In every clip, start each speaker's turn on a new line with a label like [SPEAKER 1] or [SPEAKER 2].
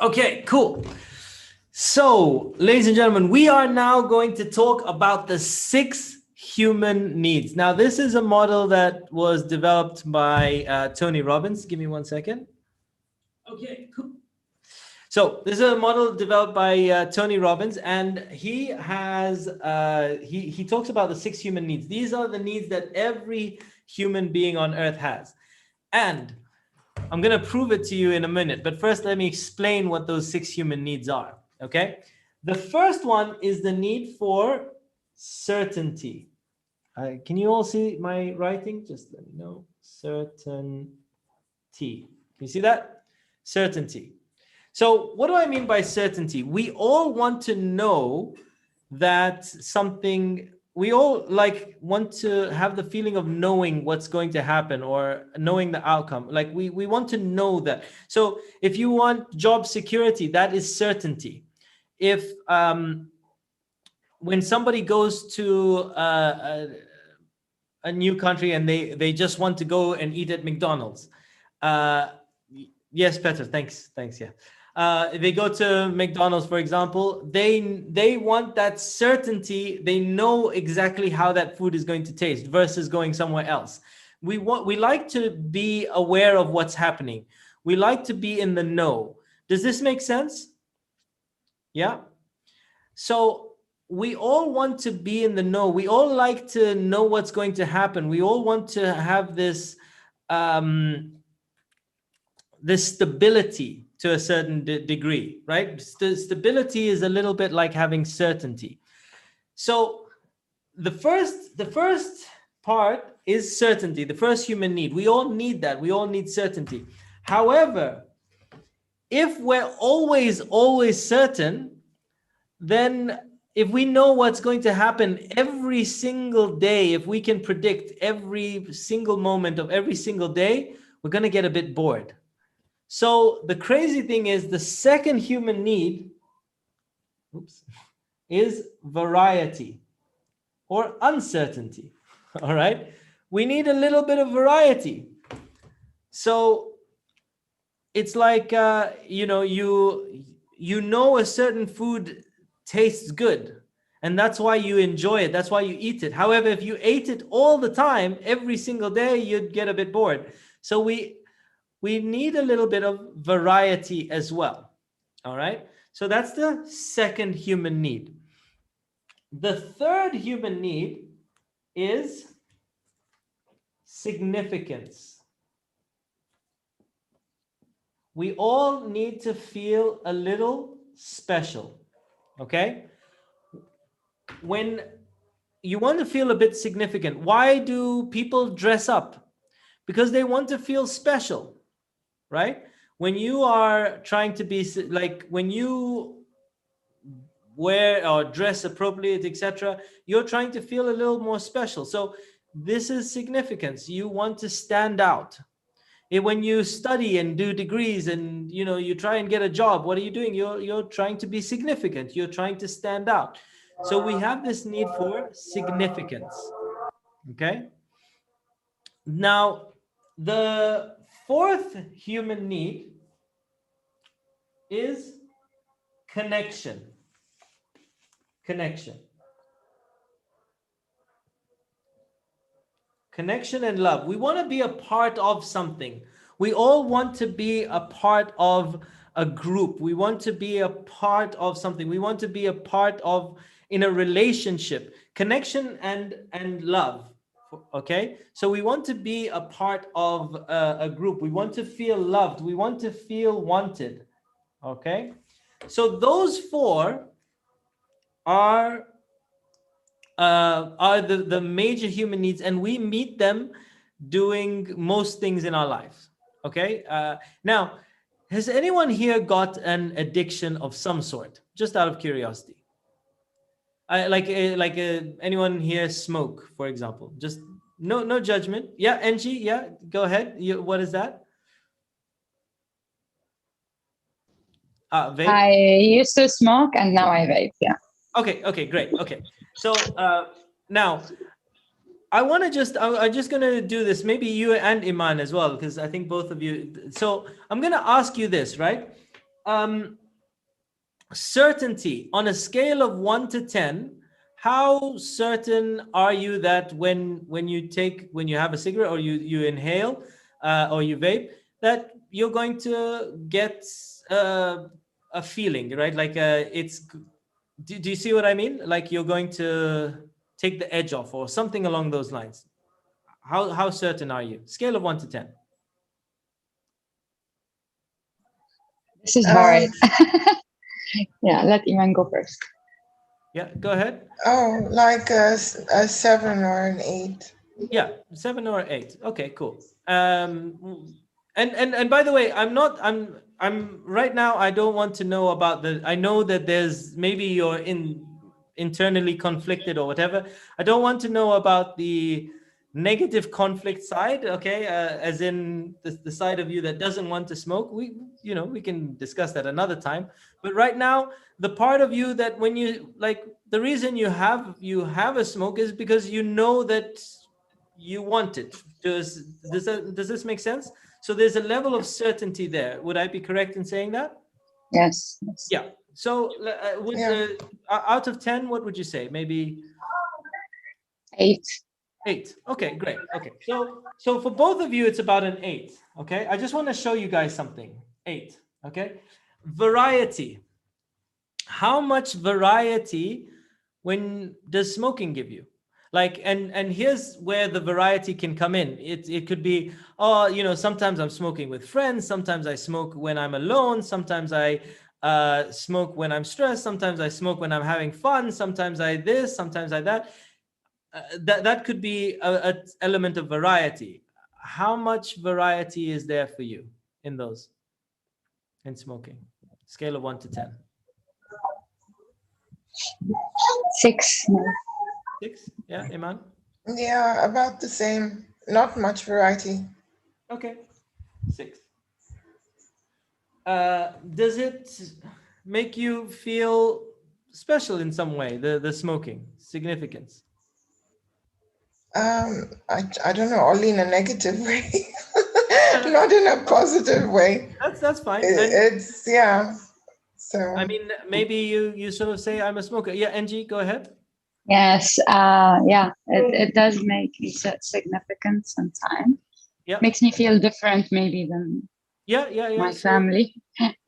[SPEAKER 1] Okay, cool. So, ladies and gentlemen, we are now going to talk about the 6 human needs. Now, this is a model that was developed by Tony Robbins. Give me 1 second. Okay, cool. So this is a model developed by Tony Robbins, and he has he talks about the 6 human needs. These are the needs that every human being on earth has, and I'm going to prove it to you in a minute. But first, let me explain what those 6 human needs are. Okay, the first one is the need for certainty. Can you all see my writing? Just let me know. Certainty. Can you see that? Certainty. So what do I mean by certainty? We all want to know that something, we all want to have the feeling of knowing what's going to happen or knowing the outcome. Like we want to know that. So if you want job security, that is certainty. If when somebody goes to a new country and they just want to go and eat at McDonald's. Yes, Peter, thanks. Yeah. They go to McDonald's, for example, they want that certainty. They know exactly how that food is going to taste versus going somewhere else. We like to be aware of what's happening. We like to be in the know. Does this make sense? Yeah. So we all want to be in the know. We all like to know what's going to happen. We all want to have this this stability to a certain degree, right? Stability is a little bit like having certainty. So the first part is certainty, the first human need. We all need that. We all need certainty. However, if we're always certain, then if we know what's going to happen every single day, if we can predict every single moment of every single day, we're going to get a bit bored. So the crazy thing is the second human need is variety or uncertainty. All right. We need a little bit of variety. So it's like, you know a certain food tastes good, and that's why you enjoy it. That's why you eat it. However, if you ate it all the time, every single day, you'd get a bit bored. So we need a little bit of variety as well. All right. So that's the second human need. The third human need is significance. We all need to feel a little special. Okay. When you want to feel a bit significant, why do people dress up? Because they want to feel special, right? When you are trying to be like, when you wear or dress appropriate, etc., you're trying to feel a little more special. So this is significance. You want to stand out. When you study and do degrees and you try and get a job, what are you doing? You're trying to be significant. You're trying to stand out. So we have this need for significance. Okay. Now, the fourth human need is connection. Connection and love. We want to be a part of something. We all want to be a part of a group. We want to be a part of something. We want to be a part of in a relationship. Connection and love. Okay, so we want to be a part of a group. We want to feel loved. We want to feel wanted. Okay, so those four are the major human needs, and we meet them doing most things in our lives. Okay. Now, has anyone here got an addiction of some sort? Just out of curiosity. Anyone here smoke, for example? Just no judgment. Yeah, Angie. Yeah, go ahead. What is that? Vape.
[SPEAKER 2] I used to smoke and now I vape. Yeah.
[SPEAKER 1] Okay, great. Okay, so now I want to I'm just going to do this, maybe you and Iman as well, because I think both of you. So I'm going to ask you this, right? certainty on a scale of 1 to 10, how certain are you that when you have a cigarette or you inhale or you vape, that you're going to get a feeling, right? Like do you see what I mean? Like you're going to take the edge off or something along those lines. How certain are you? Scale of 1 to 10.
[SPEAKER 2] This is hard. Yeah, let Iman go first.
[SPEAKER 1] Yeah, go ahead.
[SPEAKER 3] Oh, like a 7 or an 8.
[SPEAKER 1] Yeah, 7 or 8. Okay, cool. And by the way, I'm right now, I don't want to know about I know that there's maybe you're internally conflicted or whatever. I don't want to know about the negative conflict side, okay? As in the side of you that doesn't want to smoke. We can discuss that another time. But right now, the part of you that when you like the reason you have a smoke is because you know that you want it. Does this make sense? So there's a level of certainty there. Would I be correct in saying that?
[SPEAKER 2] Yes.
[SPEAKER 1] Yeah. So out of 10, what would you say? Maybe
[SPEAKER 2] 8.
[SPEAKER 1] 8. Okay, great. Okay. So for both of you, it's about an 8. Okay. I just want to show you guys something. 8. Okay. Variety. How much variety when does smoking give you? Like, and here's where the variety can come in. It could be, sometimes I'm smoking with friends, sometimes I smoke when I'm alone, sometimes I smoke when I'm stressed, sometimes I smoke when I'm having fun, sometimes I this, sometimes I that. That could be a element of variety. How much variety is there for you in smoking? Scale of 1 to 10.
[SPEAKER 2] 6. No.
[SPEAKER 1] 6? Yeah, Iman?
[SPEAKER 3] Yeah, about the same. Not much variety.
[SPEAKER 1] Okay. 6. Does it make you feel special in some way, the smoking? Significance?
[SPEAKER 3] I don't know, only in a negative way. Not in a positive way.
[SPEAKER 1] That's fine.
[SPEAKER 3] It's so
[SPEAKER 1] I mean, maybe you sort of say I'm a smoker. Yeah, Angie, go ahead.
[SPEAKER 2] Yes. It does make me significant sometimes.
[SPEAKER 1] Yeah.
[SPEAKER 2] Makes me feel different maybe than my family.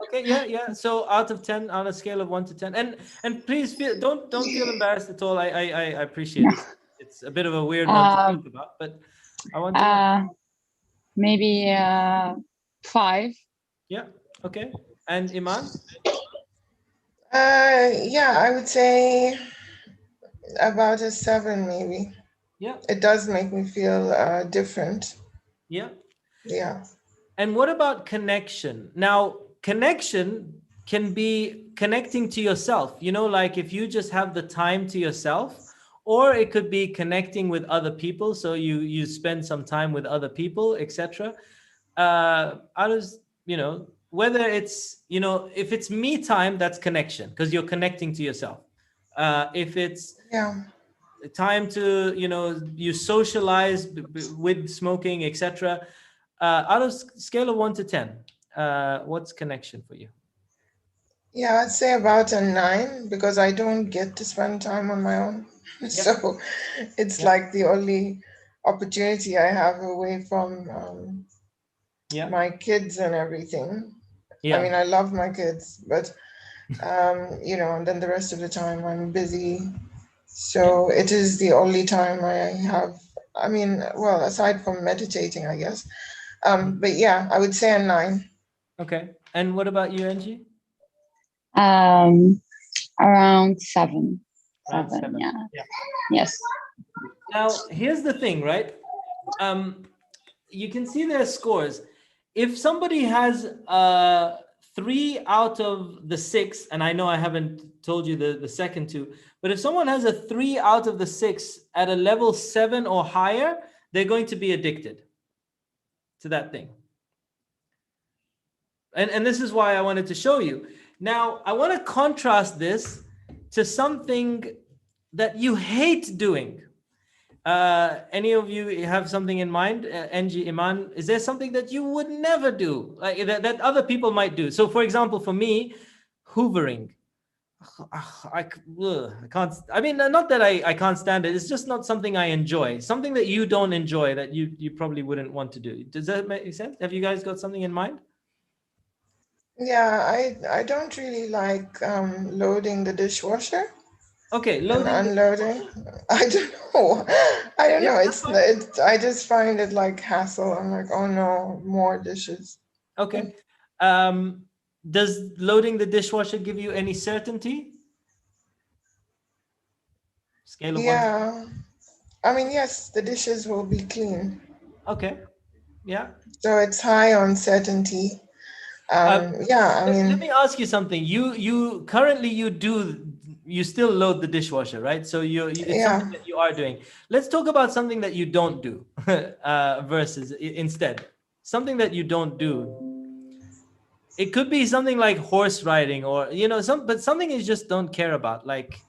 [SPEAKER 1] Okay, yeah. So out of 10, on a scale of 1 to 10, and please don't feel embarrassed at all. I appreciate it. It's a bit of a weird one to talk about, but I want to know.
[SPEAKER 2] Maybe 5.
[SPEAKER 1] Yeah. Okay. And Iman?
[SPEAKER 3] I would say about a 7 maybe.
[SPEAKER 1] Yeah.
[SPEAKER 3] It does make me feel different.
[SPEAKER 1] Yeah.
[SPEAKER 3] Yeah.
[SPEAKER 1] And what about connection? Now, connection can be connecting to yourself, like if you just have the time to yourself, or it could be connecting with other people. So you spend some time with other people, etc. Whether it's, if it's me time, that's connection because you're connecting to yourself. If it's time to, you socialize with smoking, etc. Out of scale of 1 to 10, what's connection for you?
[SPEAKER 3] Yeah, I'd say about a 9 because I don't get to spend time on my own. Yeah. So it's like the only opportunity I have away from my kids and everything. Yeah. I mean, I love my kids, but, and then the rest of the time I'm busy. So it is the only time I have, aside from meditating, I guess. But yeah, I would say a 9.
[SPEAKER 1] Okay. And what about you, Angie?
[SPEAKER 2] Around 7.
[SPEAKER 1] Around 7.
[SPEAKER 2] Yeah. Yes.
[SPEAKER 1] Now, here's the thing, right? You can see their scores. If somebody has 3 out of the 6, and I know I haven't told you the second 2, but if someone has a 3 out of the 6 at a level 7 or higher, they're going to be addicted to that thing. And this is why I wanted to show you. Now, I want to contrast this to something that you hate doing. Any of you have something in mind? NG, Iman, is there something that you would never do, like that other people might do? So, for example, for me, hoovering. I can't. I mean, not that I can't stand it. It's just not something I enjoy. Something that you don't enjoy that you probably wouldn't want to do. Does that make sense? Have you guys got something in mind?
[SPEAKER 3] Yeah, I don't really like loading the dishwasher
[SPEAKER 1] Okay,
[SPEAKER 3] and
[SPEAKER 1] loading.
[SPEAKER 3] unloading. I don't know. I don't
[SPEAKER 1] Yeah,
[SPEAKER 3] know.
[SPEAKER 1] that's fine.
[SPEAKER 3] I just find it like hassle. I'm like, oh no, more dishes.
[SPEAKER 1] Okay. Does loading the dishwasher give you any certainty? Scale of 1 to 10.
[SPEAKER 3] Yeah. I mean, yes, the dishes will be clean.
[SPEAKER 1] Okay. Yeah.
[SPEAKER 3] So it's high on certainty.
[SPEAKER 1] Uh,
[SPEAKER 3] Yeah, I
[SPEAKER 1] let me
[SPEAKER 3] mean,
[SPEAKER 1] ask you something. You currently you still load the dishwasher, right? So it's something
[SPEAKER 3] yeah.
[SPEAKER 1] that you are doing. Let's talk about something that you don't do versus instead something that you don't do. It could be something like horse riding, or but something you just don't care about. Like,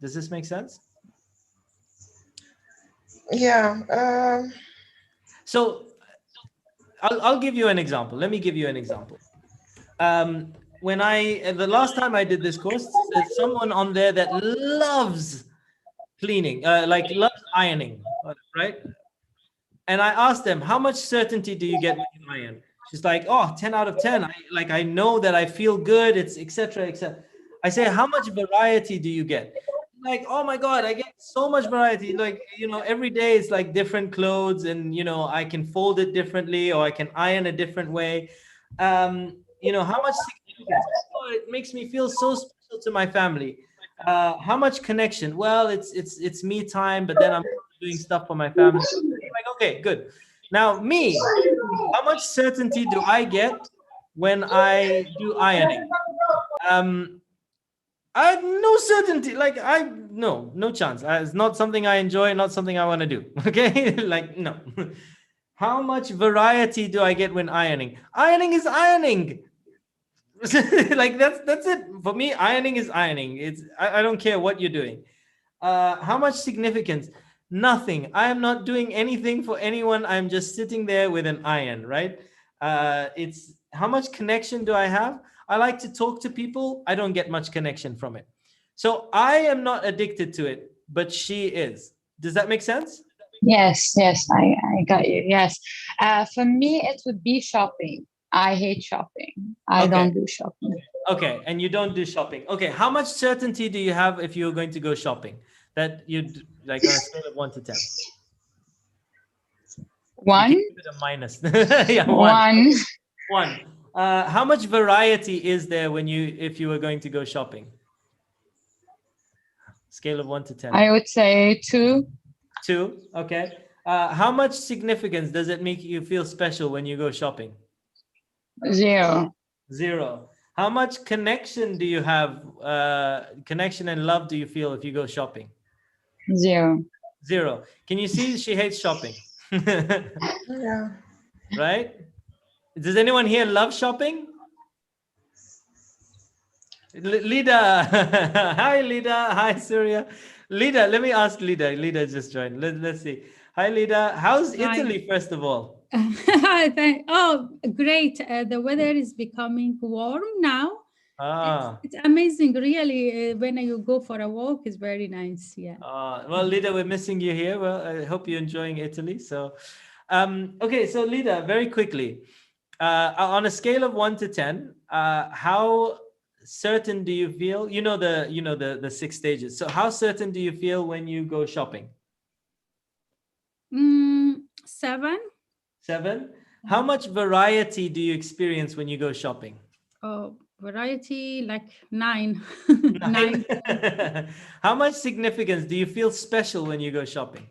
[SPEAKER 1] does this make sense?
[SPEAKER 3] Yeah.
[SPEAKER 1] So I'll give you an example. Let me give you an example. When the last time I did this course, there's someone on there that loves cleaning, like loves ironing, right? And I asked them, how much certainty do you get when you iron? She's like, oh, 10 out of 10. I know that I feel good, it's etc. etc. I say, how much variety do you get? Like, oh my God, I get so much variety. Like, every day it's like different clothes, and I can fold it differently, or I can iron a different way. How much significance? Oh, it makes me feel so special to my family. How much connection? Well, it's me time, but then I'm doing stuff for my family. Like, okay, good. Now, me, how much certainty do I get when I do ironing? I have no certainty. Like, no chance. It's not something I enjoy, not something I want to do. Okay, like, no. How much variety do I get when ironing? Ironing is ironing. Like, that's it for me. Ironing is ironing. I don't care what you're doing. How much significance? Nothing. I am not doing anything for anyone. I'm just sitting there with an iron, right? It's how much connection do I have? I like to talk to people. I don't get much connection from it. So I am not addicted to it, but she is. Does that make sense?
[SPEAKER 2] Yes, yes, I got you. Yes. For me, it would be shopping. I hate shopping. I
[SPEAKER 1] Okay.
[SPEAKER 2] don't do shopping.
[SPEAKER 1] Okay. And you don't do shopping. Okay. How much certainty do you have if you're going to go shopping? That you'd like on a scale of 1 to 10. You can
[SPEAKER 2] One,
[SPEAKER 1] give it a minus. Yeah, 1.
[SPEAKER 2] one.
[SPEAKER 1] One. How much variety is there if you were going to go shopping? Scale of 1 to 10.
[SPEAKER 2] I would say two.
[SPEAKER 1] 2. Okay. How much significance does it make you feel special when you go shopping?
[SPEAKER 2] Zero.
[SPEAKER 1] 0. How much connection do you have? Connection and love do you feel if you go shopping?
[SPEAKER 2] Zero.
[SPEAKER 1] 0. Can you see she hates shopping?
[SPEAKER 3] Yeah.
[SPEAKER 1] Right? Does anyone here love shopping? Lida. Hi, Lida. Hi, Surya. Lida, let me ask Lida. Lida just joined. Let's see. Hi, Lida. How's
[SPEAKER 4] Hi.
[SPEAKER 1] Italy, first of all?
[SPEAKER 4] Oh, great. The weather is becoming warm now.
[SPEAKER 1] Ah,
[SPEAKER 4] It's amazing, really. When you go for a walk, it's very nice. Yeah.
[SPEAKER 1] well, Lida, we're missing you here. Well, I hope you're enjoying Italy. So, okay. So, Lida, very quickly, on a scale of 1 to 10, how certain do you feel? The 6 stages. So, how certain do you feel when you go shopping?
[SPEAKER 4] 7.
[SPEAKER 1] 7. How much variety do you experience when you go shopping?
[SPEAKER 4] Oh, variety like 9.
[SPEAKER 1] 9.
[SPEAKER 4] 9.
[SPEAKER 1] How much significance do you feel special when you go shopping?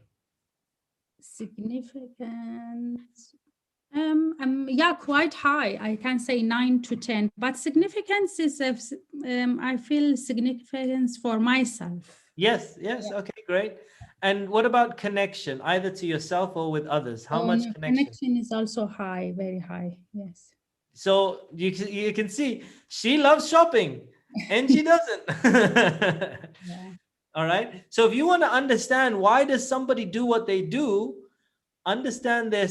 [SPEAKER 4] Significance. Yeah, quite high. I can say 9 to 10. But significance is I feel significance for myself.
[SPEAKER 1] Yes. Okay, great. And what about connection, either to yourself or with others? How much
[SPEAKER 4] No,
[SPEAKER 1] connection?
[SPEAKER 4] connection is also high, very high. Yes.
[SPEAKER 1] So you can see she loves shopping and she doesn't.
[SPEAKER 4] Yeah.
[SPEAKER 1] All right. So if you want to understand why does somebody do what they do, understand the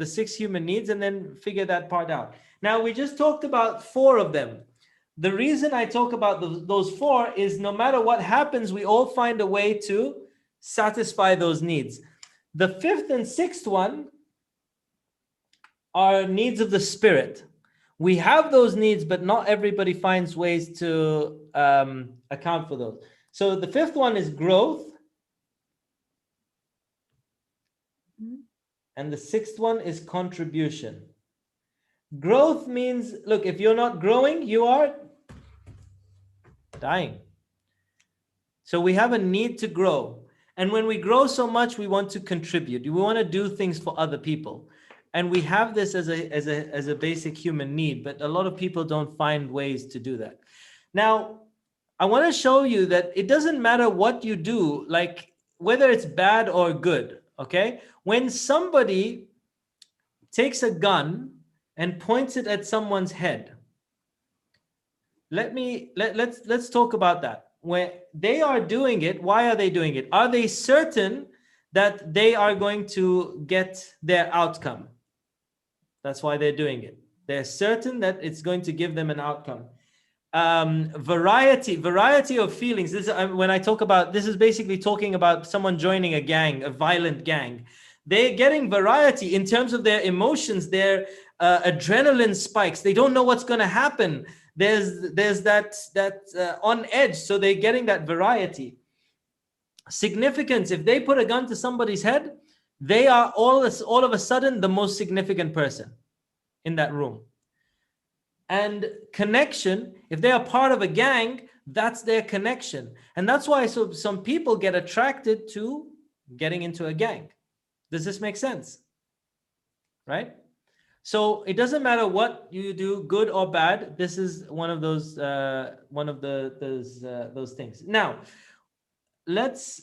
[SPEAKER 1] six human needs and then figure that part out. Now we just talked about 4 of them. The reason I talk about those 4 is no matter what happens, we all find a way to satisfy those needs. The 5th and 6th one are needs of the spirit. We have those needs, but not everybody finds ways to account for those. So the 5th one is growth. And the 6th one is contribution. Growth means, look, if you're not growing, you are dying. So we have a need to grow. And when we grow so much, we want to contribute. We want to do things for other people. And we have this as a basic human need, but a lot of people don't find ways to do that. Now, I want to show you that it doesn't matter what you do, like whether it's bad or good, okay? When somebody takes a gun and points it at someone's head, let's talk about that. When they are doing it, why are they doing it? Are they certain that they are going to get their outcome? That's why they're doing it. They're certain that it's going to give them an outcome. Variety of feelings. This when I talk about this is basically talking about someone joining a gang, a violent gang. They're getting variety in terms of their emotions, their adrenaline spikes. They don't know what's going to happen. There's that on edge, so they're getting that variety. Significance. If they put a gun to somebody's head, they are all of a sudden the most significant person in that room. And connection, if they are part of a gang, that's their connection. And that's why some people get attracted to getting into a gang. Does this make sense? Right? So it doesn't matter what you do, good or bad. This is one of those those things. Now, let's